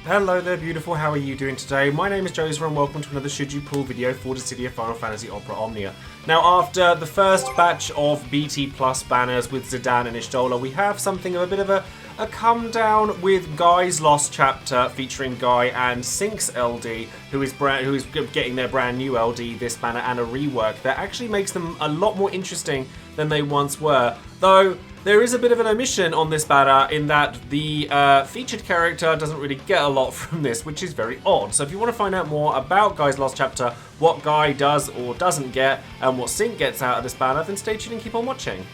Hello there, beautiful. How are you doing today? My name is Joesephyr and welcome to another Should You Pull video for Dissidia Final Fantasy Opera Omnia. Now, after the first batch of BT Plus banners with Zidane and Y'shtola, we have something of a bit of a come down with Guy's Lost Chapter featuring Guy and Cinque's LD, who is getting their brand new LD this banner and a rework that actually makes them a lot more interesting than they once were. Though there is a bit of an omission on this banner in that the featured character doesn't really get a lot from this, which is very odd. So if you want to find out more about Guy's Lost Chapter, what Guy does or doesn't get, and what Cinque gets out of this banner, then stay tuned and keep on watching.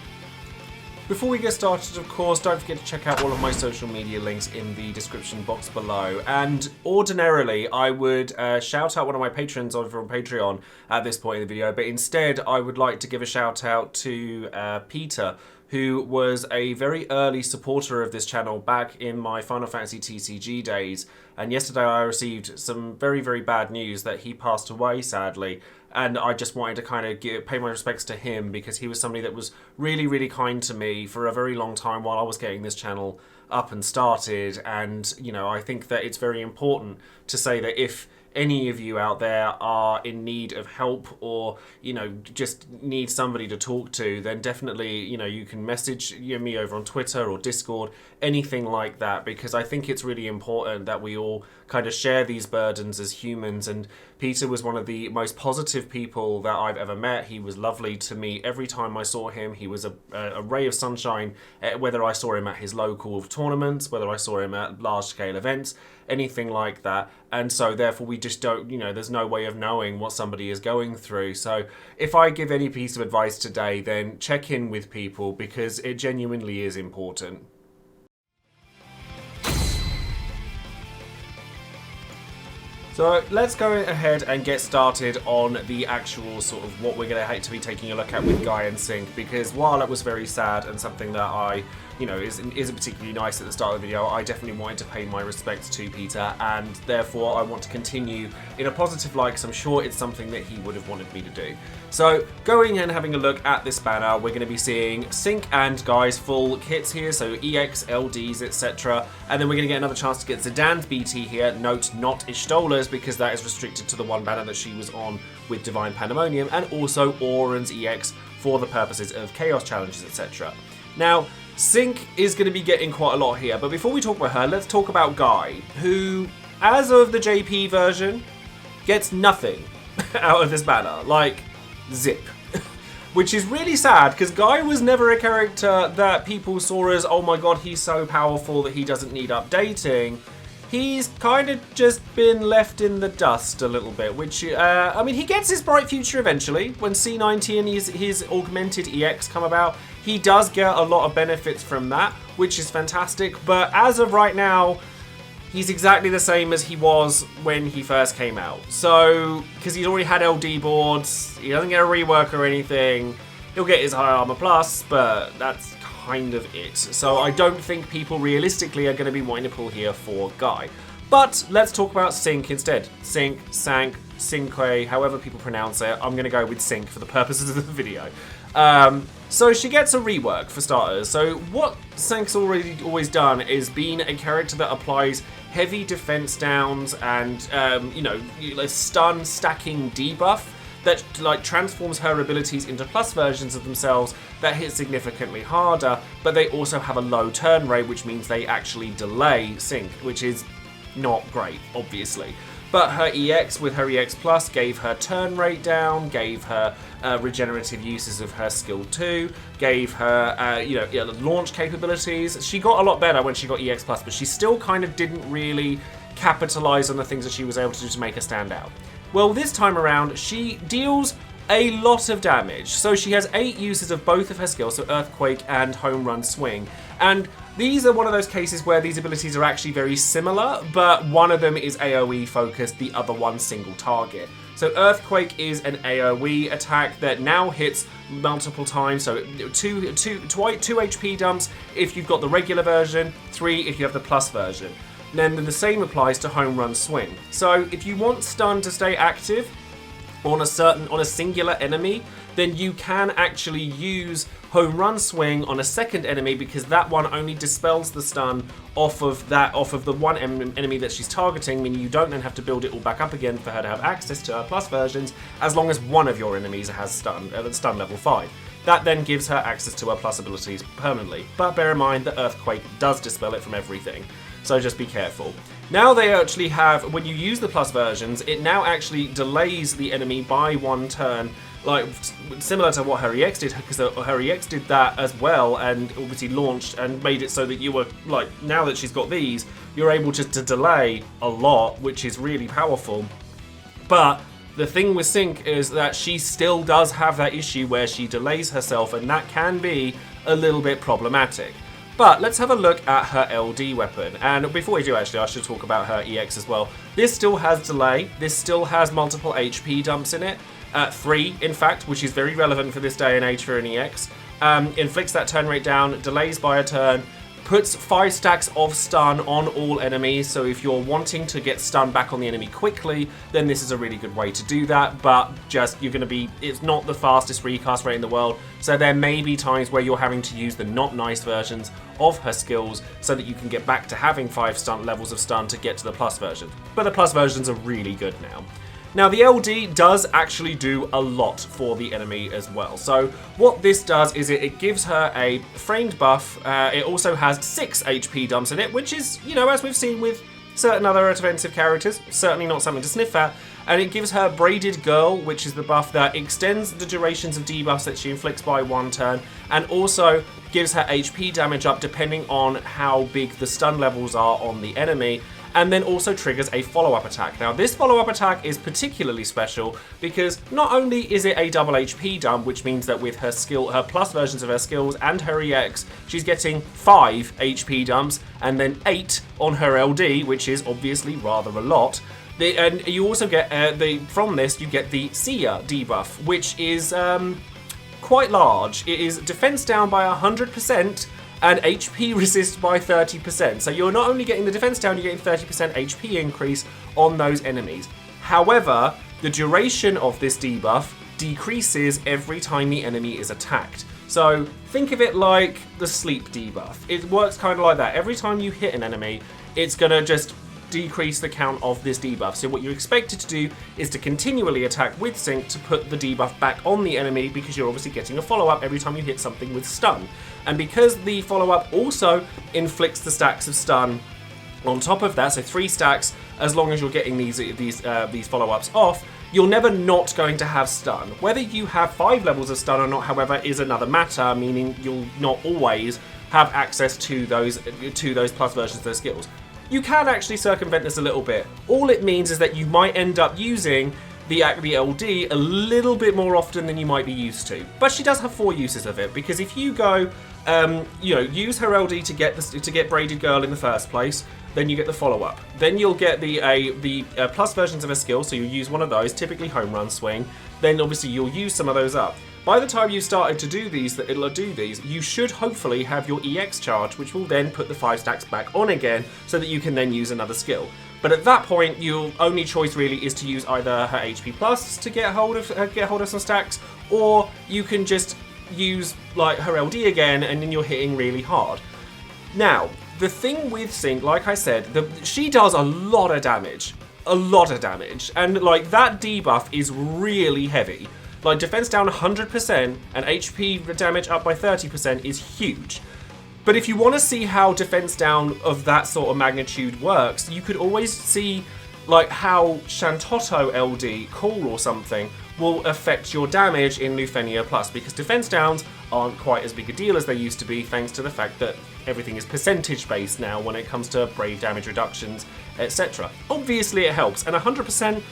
Before we get started, of course, don't forget to check out all of my social media links in the description box below. And ordinarily, I would shout out one of my patrons over on Patreon at this point in the video, but instead, I would like to give a shout out to Peter, who was a very early supporter of this channel back in my Final Fantasy TCG days. And yesterday I received some very, very bad news that he passed away, sadly. And I just wanted to kind of pay my respects to him because he was somebody that was really, really kind to me for a very long time while I was getting this channel up and started. And, you know, I think that it's very important to say that if any of you out there are in need of help or, you know, just need somebody to talk to, then definitely, you know, you can message me over on Twitter or Discord, anything like that, because I think it's really important that we all kind of share these burdens as humans. And Peter was one of the most positive people that I've ever met. He was lovely to me every time I saw him. He was a ray of sunshine, whether I saw him at his local tournaments, whether I saw him at large-scale events, anything like that. And so therefore we just don't, you know, there's no way of knowing what somebody is going through. So if I give any piece of advice today, then check in with people because it genuinely is important. So let's go ahead and get started on the actual sort of what we're going to be taking a look at with Guy and Cinque, because while it was very sad and something that I, you know, isn't particularly nice at the start of the video, I definitely wanted to pay my respects to Peter, and therefore I want to continue in a positive light because I'm sure it's something that he would have wanted me to do. So going and having a look at this banner, we're going to be seeing Cinque and Guy's full kits here, so EX, LDs, etc. And then we're going to get another chance to get Zidane's BT here. Note, not Y'shtola's, because that is restricted to the one banner that she was on with Divine Pandemonium, and also Auron's EX for the purposes of Chaos Challenges, etc. Now, Cinque is going to be getting quite a lot here, but before we talk about her, let's talk about Guy, who, as of the JP version, gets nothing out of this banner. Like, zip. Which is really sad, because Guy was never a character that people saw as, oh my god, he's so powerful that he doesn't need updating. He's kind of just been left in the dust a little bit, which, I mean, he gets his bright future eventually. When C90 and his augmented EX come about, he does get a lot of benefits from that, which is fantastic. But as of right now, he's exactly the same as he was when he first came out. So, because he's already had LD boards, he doesn't get a rework or anything. He'll get his high armor plus, but that's kind of it. So I don't think people realistically are going to be wanting to pull here for Guy. But let's talk about Cinque instead. Cinque, Cinque, Cinque, however people pronounce it. I'm going to go with Cinque for the purposes of the video. So she gets a rework for starters. So what Cinque's always done is been a character that applies heavy defense downs and you know, stun stacking debuff that like transforms her abilities into plus versions of themselves that hit significantly harder, but they also have a low turn rate, which means they actually delay Cinque, which is not great, obviously. But her EX with her EX Plus gave her turn rate down, gave her regenerative uses of her skill 2, gave her you know, launch capabilities. She got a lot better when she got EX Plus, but she still kind of didn't really capitalize on the things that she was able to do to make her stand out. Well, this time around, she deals a lot of damage. So she has 8 uses of both of her skills, so Earthquake and Home Run Swing. And these are one of those cases where these abilities are actually very similar, but one of them is AoE focused, the other one single target. So Earthquake is an AoE attack that now hits multiple times, so 2 HP dumps if you've got the regular version, 3 if you have the plus version. And then the same applies to Home Run Swing. So if you want stun to stay active on a singular enemy, then you can actually use home run swing on a second enemy, because that one only dispels the stun off of the one enemy that she's targeting, meaning you don't then have to build it all back up again for her to have access to her plus versions, as long as one of your enemies has stun level 5. That then gives her access to her plus abilities permanently. But bear in mind that Earthquake does dispel it from everything, so just be careful. Now they actually have, when you use the plus versions, it now actually delays the enemy by 1 turn, like similar to what her EX did, because her EX did that as well, and obviously launched and made it so that you were, like, now that she's got these, you're able just to delay a lot, which is really powerful. But the thing with Cinque is that she still does have that issue where she delays herself, and that can be a little bit problematic. But let's have a look at her LD weapon. And before we do, actually, I should talk about her EX as well. This still has delay. This still has multiple HP dumps in it. 3, in fact, which is very relevant for this day and age for an EX. Inflicts that turn rate down, delays by a turn, puts 5 stacks of stun on all enemies, so if you're wanting to get stun back on the enemy quickly, then this is a really good way to do that, but just, it's not the fastest recast rate in the world, so there may be times where you're having to use the not nice versions of her skills so that you can get back to having 5 levels of stun to get to the plus version. But the plus versions are really good now. Now, the LD does actually do a lot for the enemy as well. So what this does is it gives her a framed buff. It also has 6 HP dumps in it, which is, as we've seen with certain other defensive characters, certainly not something to sniff at. And it gives her Braided Girl, which is the buff that extends the durations of debuffs that she inflicts by 1 turn, and also gives her HP damage up depending on how big the stun levels are on the enemy. And then also triggers a follow-up attack. Now, this follow-up attack is particularly special because not only is it a double HP dump, which means that with her plus versions of her skills and her EX, she's getting 5 HP dumps and then 8 on her LD, which is obviously rather a lot. And you also get, from this, you get the Seer debuff, which is quite large. It is defense down by 100%, and HP resist by 30%. So you're not only getting the defense down, you're getting 30% HP increase on those enemies. However, the duration of this debuff decreases every time the enemy is attacked. So think of it like the sleep debuff. It works kind of like that. Every time you hit an enemy, it's gonna just decrease the count of this debuff. So what you're expected to do is to continually attack with Cinque to put the debuff back on the enemy, because you're obviously getting a follow-up every time you hit something with stun. And because the follow-up also inflicts the stacks of stun on top of that, so 3 stacks, as long as you're getting these follow-ups off, you're never not going to have stun. Whether you have 5 levels of stun or not, however, is another matter, meaning you'll not always have access to those plus versions of those skills. You can actually circumvent this a little bit. All it means is that you might end up using the LD a little bit more often than you might be used to. But she does have 4 uses of it, because if you go, use her LD to get Braided Girl in the first place, then you get the follow-up. Then you'll get the plus versions of a skill, so you'll use one of those, typically Home Run Swing. Then obviously you'll use some of those up. By the time you've started to do these, you should hopefully have your EX charge, which will then put the 5 stacks back on again, so that you can then use another skill. But at that point, your only choice really is to use either her HP Plus to get hold of some stacks, or you can just use like her LD again, and then you're hitting really hard. Now, the thing with Cinque, like I said, she does a lot of damage, and like that debuff is really heavy. Like defense down 100% and HP damage up by 30% is huge. But if you want to see how defense down of that sort of magnitude works, you could always see like how Shantotto LD, Call or something, will affect your damage in Lufenia Plus, because defense downs aren't quite as big a deal as they used to be, thanks to the fact that everything is percentage based now when it comes to brave damage reductions, etc. Obviously it helps, and 100%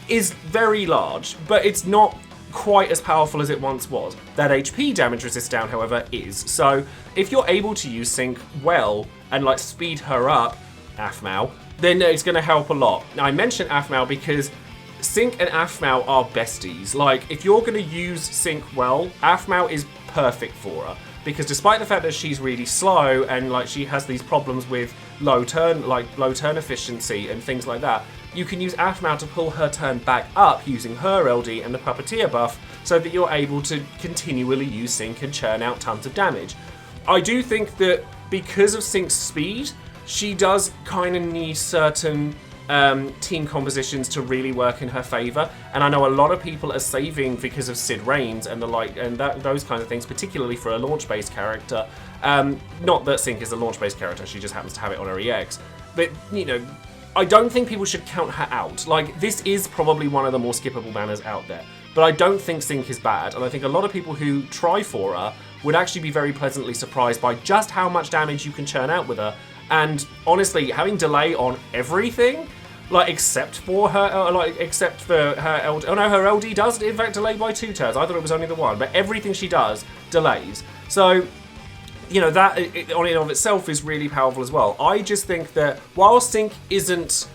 is very large, but it's not quite as powerful as it once was. That HP damage resist down, however, is. So if you're able to use Cinque well and like speed her up, Aphmau, then it's going to help a lot. Now I mention Aphmau because Cinque and Aphmau are besties. Like if you're going to use Cinque well, Aphmau is perfect for her, because despite the fact that she's really slow and like she has these problems with low turn efficiency and things like that, you can use Aphmau to pull her turn back up using her LD and the Puppeteer buff so that you're able to continually use Cinque and churn out tons of damage. I do think that because of Cinque's speed, she does kind of need certain team compositions to really work in her favour, and I know a lot of people are saving because of Sid Reigns and the like, and those kinds of things, particularly for a launch-based character. Not that Cinque is a launch-based character; she just happens to have it on her EX. But you know, I don't think people should count her out. Like, this is probably one of the more skippable banners out there, but I don't think Cinque is bad, and I think a lot of people who try for her would actually be very pleasantly surprised by just how much damage you can churn out with her. And honestly, having delay on everything, like except for her LD. Oh no, her LD does in fact delay by 2 turns. I thought it was only the one, but everything she does delays. So, you know, that on and of itself is really powerful as well. I just think that while Cinque isn't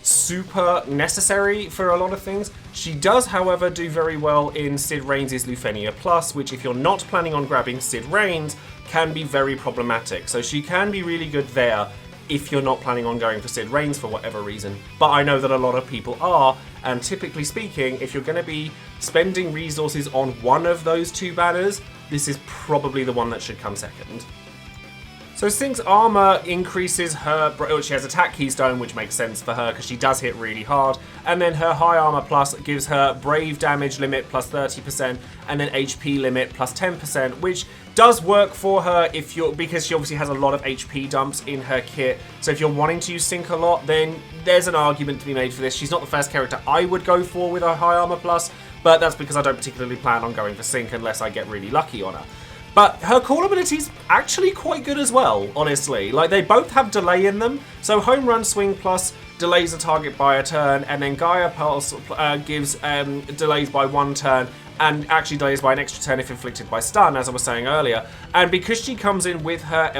super necessary for a lot of things, she does, however, do very well in Sid Reigns' Lufenia Plus, which if you're not planning on grabbing Sid Reigns, can be very problematic. So she can be really good there if you're not planning on going for Sid Reigns for whatever reason. But I know that a lot of people are, and typically speaking, if you're going to be spending resources on one of those 2 banners, this is probably the one that should come second. So Cinque's armor increases her, she has attack keystone, which makes sense for her because she does hit really hard, and then her high armor plus gives her brave damage limit plus 30%, and then HP limit plus 10%, which does work for her because she obviously has a lot of HP dumps in her kit. So if you're wanting to use Cinque a lot, then there's an argument to be made for this. She's not the first character I would go for with a high armor plus, but that's because I don't particularly plan on going for Cinque unless I get really lucky on her. But her core ability's actually quite good as well, honestly. Like, they both have delay in them. So Home Run Swing Plus delays a target by a turn, and then Gaia Pulse gives delays by 1 turn, and actually delays by an extra turn if inflicted by stun, as I was saying earlier. And because she comes in with her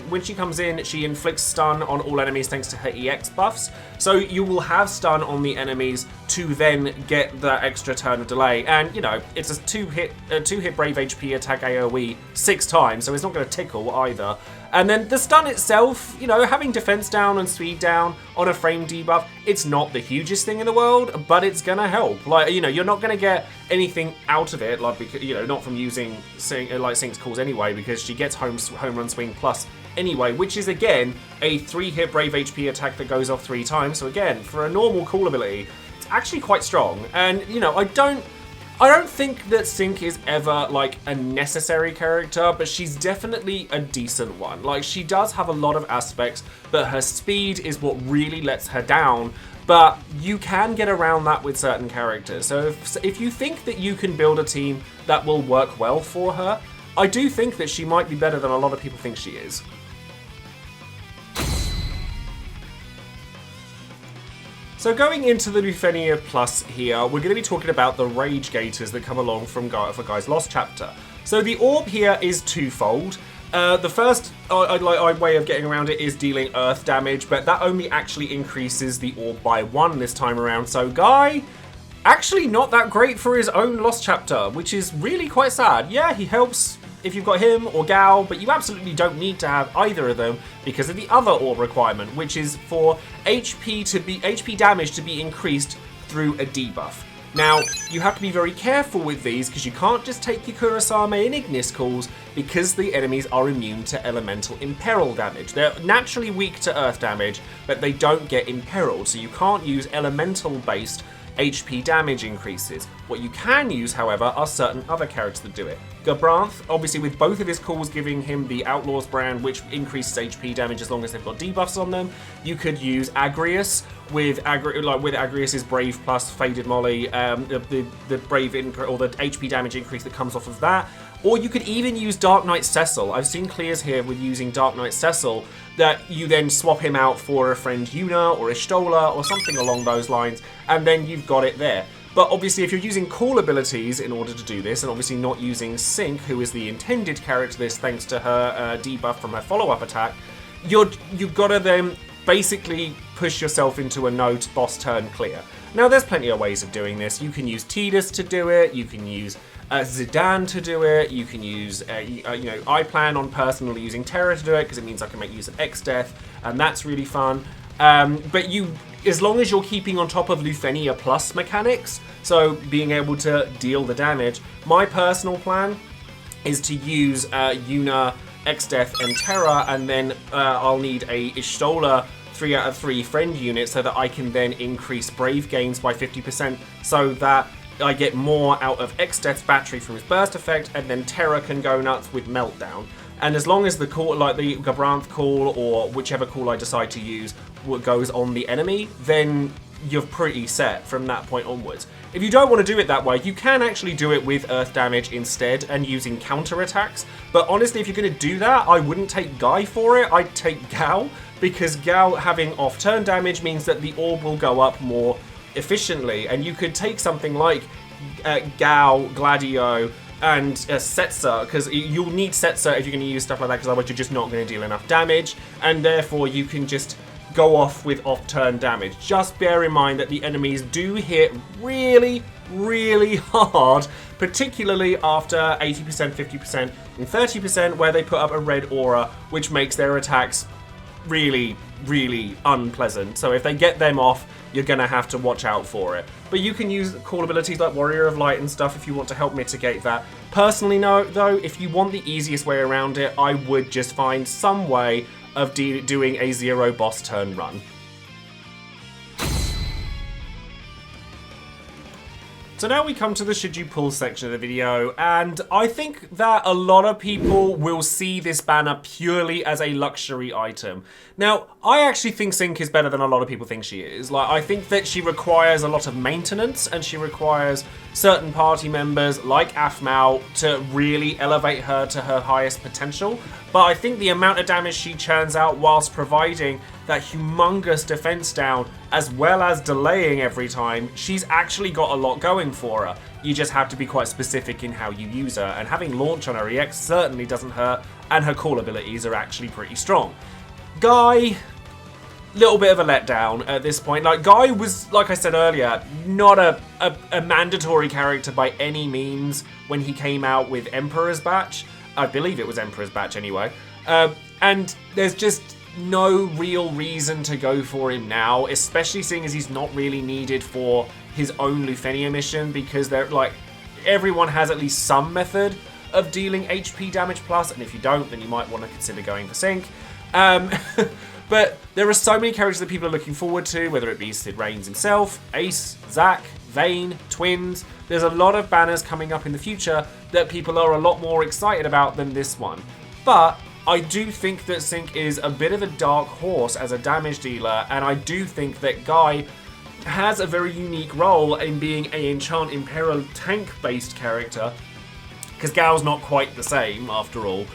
when she comes in, she inflicts stun on all enemies thanks to her EX buffs. So you will have stun on the enemies to then get the extra turn of delay. And you know, it's a 2-hit Brave HP attack AoE 6 times, so it's not going to tickle either. And then the stun itself, you know, having defense down and speed down on a frame debuff, it's not the hugest thing in the world, but it's gonna help. Like, you know, you're not gonna get anything out of it, like, because, you know, not from using Cinque's calls anyway, because she gets home run swing plus anyway, which is again a 3-hit Brave HP attack that goes off 3 times. So again, for a normal call ability, it's actually quite strong. And you know, I don't think that Cinque is ever, like, a necessary character, but she's definitely a decent one. Like, she does have a lot of aspects, but her speed is what really lets her down. But you can get around that with certain characters. So if you think that you can build a team that will work well for her, I do think that she might be better than a lot of people think she is. So going into the Lufenia Plus here, we're going to be talking about the Rage Gators that come along for Guy's Lost chapter. So the orb here is twofold. The first way of getting around it is dealing earth damage, but that only actually increases the orb by 1 this time around. So Guy, actually not that great for his own Lost chapter, which is really quite sad. Yeah, he helps if you've got him or Gal, but you absolutely don't need to have either of them because of the other orb requirement, which is for HP damage to be increased through a debuff. Now, you have to be very careful with these because you can't just take your Kurosame and Ignis calls because the enemies are immune to elemental imperil damage. They're naturally weak to earth damage, but they don't get imperiled, so you can't use elemental-based HP damage increases. What you can use, however, are certain other characters that do it. Gabranth, obviously with both of his calls giving him the Outlaws brand, which increases HP damage as long as they've got debuffs on them. You could use Agrius with Agrius's Brave plus Faded Molly, the Brave or the HP damage increase that comes off of that. Or you could even use Dark Knight Cecil. I've seen clears here with using Dark Knight Cecil that you then swap him out for a friend Yuna or Ishtola or something along those lines, and then you've got it there. But obviously if you're using call abilities in order to do this, and obviously not using Cinque, who is the intended character this thanks to her debuff from her follow-up attack, you've got to then basically push yourself into a no boss turn clear. Now, there's plenty of ways of doing this. You can use Tidus to do it. You can use Zidane to do it. You can use, I plan on personally using Terra to do it because it means I can make use of X-Death, and that's really fun. But as long as you're keeping on top of Lufenia Plus mechanics, so being able to deal the damage, my personal plan is to use Yuna, X-Death, and Terra, and then I'll need a Ishtola 3 out of 3 friend unit so that I can then increase Brave gains by 50% so that I get more out of X-Death's battery from his burst effect, and then Terra can go nuts with Meltdown. And as long as the call, like the Gabranth call or whichever call I decide to use, goes on the enemy, then you're pretty set from that point onwards. If you don't want to do it that way, you can actually do it with earth damage instead and using counter attacks. But honestly, if you're going to do that, I wouldn't take Guy for it. I'd take Gao, because Gao having off-turn damage means that the orb will go up more efficiently. And you could take something like Gao, Gladio, and Setzer, because you'll need Setzer if you're going to use stuff like that, because otherwise you're just not going to deal enough damage, and therefore you can just go off with off-turn damage. Just bear in mind that the enemies do hit really, really hard, particularly after 80%, 50%, and 30%, where they put up a red aura, which makes their attacks really, really unpleasant. So if they get them off, you're going to have to watch out for it. But you can use call abilities like Warrior of Light and stuff if you want to help mitigate that. Personally, no, though, if you want the easiest way around it, I would just find some way of doing a 0 boss turn run. So now we come to the should you pull section of the video, and I think that a lot of people will see this banner purely as a luxury item. Now, I actually think Cinque is better than a lot of people think she is. Like, I think that she requires a lot of maintenance, and she requires certain party members like Aphmau to really elevate her to her highest potential. But I think the amount of damage she churns out whilst providing that humongous defense down, as well as delaying every time, she's actually got a lot going for her. You just have to be quite specific in how you use her, and having launch on her EX certainly doesn't hurt, and her call abilities are actually pretty strong. Guy, little bit of a letdown at this point. Like, Guy was, like I said earlier, not a mandatory character by any means when he came out with Emperor's Batch. I believe it was Emperor's Batch anyway. And there's just no real reason to go for him now, especially seeing as he's not really needed for his own Lufenia mission, because they're like, everyone has at least some method of dealing HP damage plus, and if you don't, then you might want to consider going for Cinque. But there are so many characters that people are looking forward to, whether it be Sid Reigns himself, Ace, Zac, Vayne, Twins. There's a lot of banners coming up in the future that people are a lot more excited about than this one. But I do think that Cinque is a bit of a dark horse as a damage dealer, and I do think that Guy has a very unique role in being an Enchant Imperil tank-based character, because Gao's not quite the same, after all.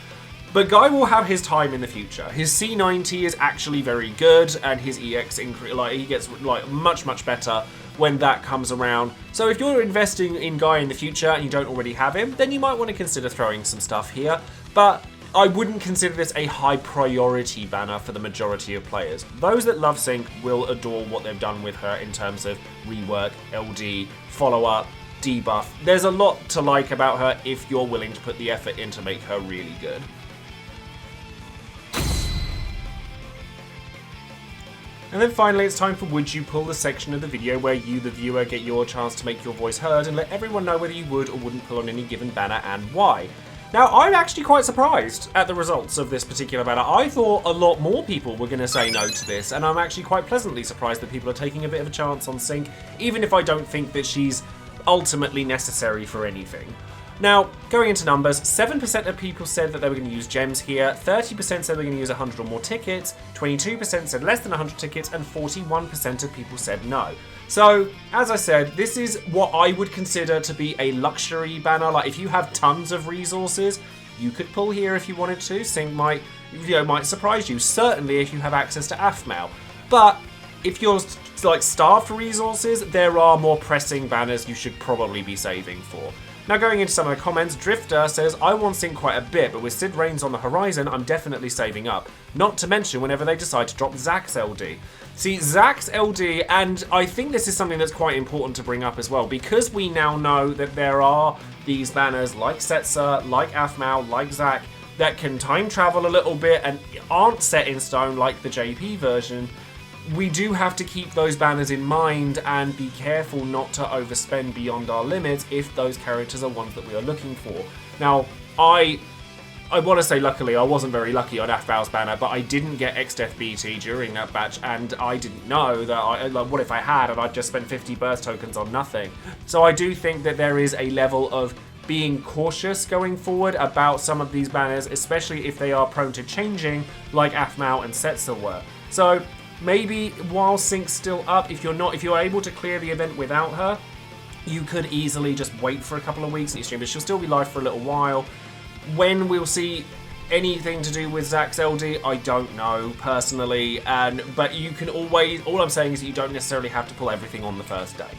But Guy will have his time in the future. His C90 is actually very good, and his EX he gets much, much better when that comes around. So if you're investing in Guy in the future and you don't already have him, then you might want to consider throwing some stuff here. But I wouldn't consider this a high priority banner for the majority of players. Those that love Cinque will adore what they've done with her in terms of rework, LD, follow-up, debuff. There's a lot to like about her if you're willing to put the effort in to make her really good. And then finally, it's time for Would You Pull, the section of the video where you, the viewer, get your chance to make your voice heard and let everyone know whether you would or wouldn't pull on any given banner and why. Now, I'm actually quite surprised at the results of this particular banner. I thought a lot more people were going to say no to this, and I'm actually quite pleasantly surprised that people are taking a bit of a chance on Cinque, even if I don't think that she's ultimately necessary for anything. Now, going into numbers, 7% of people said that they were going to use gems here, 30% said they were going to use 100 or more tickets, 22% said less than 100 tickets, and 41% of people said no. So, as I said, this is what I would consider to be a luxury banner. Like, if you have tons of resources, you could pull here if you wanted to. Cinque might surprise you, certainly if you have access to Aphmau. But if you're starved for resources, there are more pressing banners you should probably be saving for. Now going into some of the comments, Drifter says, I want Cinque quite a bit, but with Sid Reigns on the horizon, I'm definitely saving up. Not to mention whenever they decide to drop Zack's LD. See, Zack's LD, and I think this is something that's quite important to bring up as well, because we now know that there are these banners like Setzer, like Aphmau, like Zack, that can time travel a little bit and aren't set in stone like the JP version. We do have to keep those banners in mind and be careful not to overspend beyond our limits if those characters are ones that we are looking for. Now, I want to say luckily, I wasn't very lucky on Aphmau's banner, but I didn't get X-Death BT during that batch, and I didn't know that, what if I had and I'd just spent 50 burst tokens on nothing. So I do think that there is a level of being cautious going forward about some of these banners, especially if they are prone to changing, like Aphmau and Setzer were. So maybe while Cinque's still up, if you're able to clear the event without her, you could easily just wait for a couple of weeks in your stream, but she'll still be live for a little while. When we'll see anything to do with Zack's LD, I don't know personally, but you can always, all I'm saying is that you don't necessarily have to pull everything on the first day.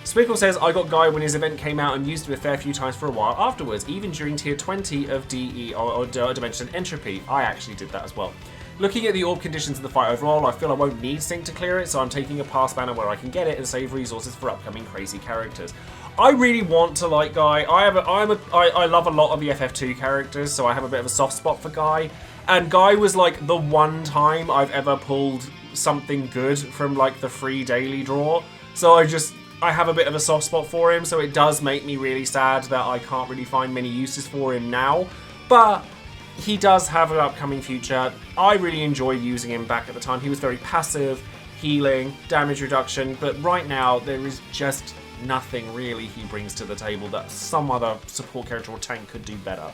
Spickle says, I got Guy when his event came out and used it a fair few times for a while afterwards, even during tier 20 of DE or Dimension Entropy. I actually did that as well. Looking at the orb conditions of the fight overall, I feel I won't need Cinque to clear it, so I'm taking a pass banner where I can get it and save resources for upcoming crazy characters. I really want to like Guy. I love a lot of the FF2 characters, so I have a bit of a soft spot for Guy. And Guy was like the one time I've ever pulled something good from like the free daily draw. So I have a bit of a soft spot for him, so it does make me really sad that I can't really find many uses for him now. But he does have an upcoming future. I really enjoyed using him back at the time. He was very passive, healing, damage reduction, but right now there is just nothing really he brings to the table that some other support character or tank could do better.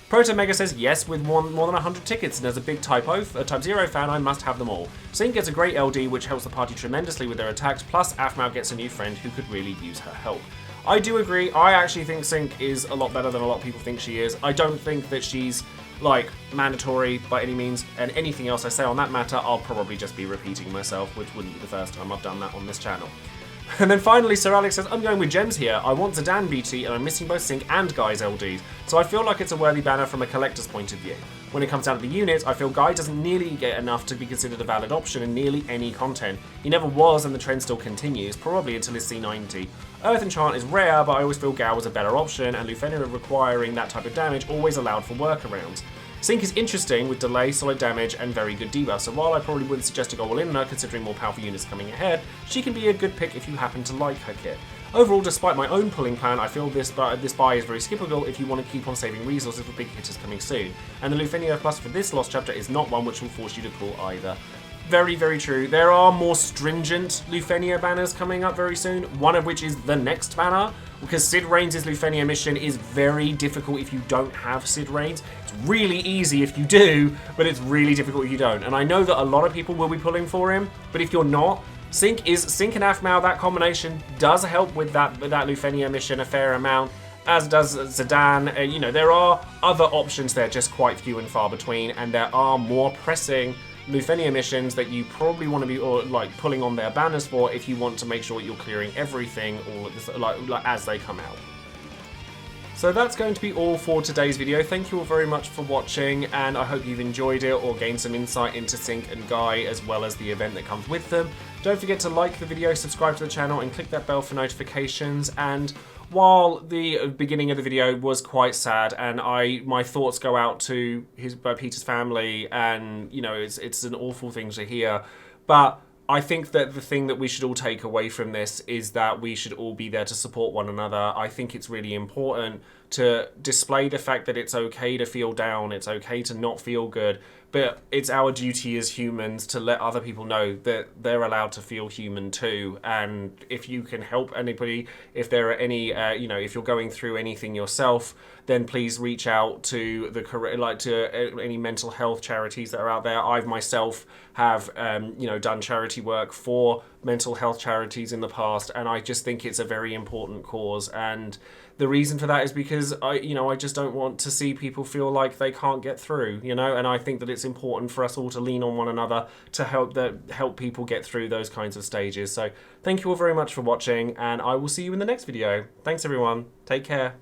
Proto Mega says, yes, with more than 100 tickets, and as a big Type 0 fan, I must have them all. Cinque gets a great LD, which helps the party tremendously with their attacks, plus Aphmau gets a new friend who could really use her help. I do agree. I actually think Cinque is a lot better than a lot of people think she is. I don't think that she's like mandatory by any means, and anything else I say on that matter, I'll probably just be repeating myself, which wouldn't be the first time I've done that on this channel. And then finally, Sir Alex says, I'm going with gems here. I want Zidane BT, and I'm missing both Cinque and Guy's LDs, so I feel like it's a worthy banner from a collector's point of view. When it comes down to the units, I feel Guy doesn't nearly get enough to be considered a valid option in nearly any content. He never was, and the trend still continues, probably until his C90. Earth Enchant is rare, but I always feel Gao was a better option, and Lufenia requiring that type of damage always allowed for workarounds. Cinque is interesting with delay, solid damage, and very good debuff, so while I probably wouldn't suggest to go all in on her considering more powerful units coming ahead, she can be a good pick if you happen to like her kit. Overall, despite my own pulling plan, I feel this buy is very skippable if you want to keep on saving resources for big hitters coming soon, and the Lufenia Plus for this Lost Chapter is not one which will force you to pull either. Very, very true. There are more stringent Lufenia banners coming up very soon, one of which is the next banner, because Sid Reigns' Lufenia mission is very difficult if you don't have Sid Reigns. It's really easy if you do, but it's really difficult if you don't. And I know that a lot of people will be pulling for him, but if you're not, Cinque and Aphmau, that combination does help with that Lufenia mission a fair amount, as does Zidane. You know, there are other options there, just quite few and far between, and there are more pressing Lufenia missions that you probably want to be pulling on their banners for if you want to make sure you're clearing everything as they come out. So that's going to be all for today's video. Thank you all very much for watching, and I hope you've enjoyed it or gained some insight into Cinque and Guy as well as the event that comes with them. Don't forget to like the video, subscribe to the channel, and click that bell for notifications. And while the beginning of the video was quite sad, and my thoughts go out to Peter's family, and you know it's an awful thing to hear, but I think that the thing that we should all take away from this is that we should all be there to support one another. I think it's really important to display the fact that it's okay to feel down, it's okay to not feel good, but it's our duty as humans to let other people know that they're allowed to feel human too. And if you can help anybody, if there are any, if you're going through anything yourself, then please reach out to any mental health charities that are out there. I've myself have, done charity work for mental health charities in the past, and I just think it's a very important cause. And the reason for that is because I just don't want to see people feel like they can't get through, and I think that it's important for us all to lean on one another to help people get through those kinds of stages. So thank you all very much for watching, and I will see you in the next video. Thanks everyone. Take care.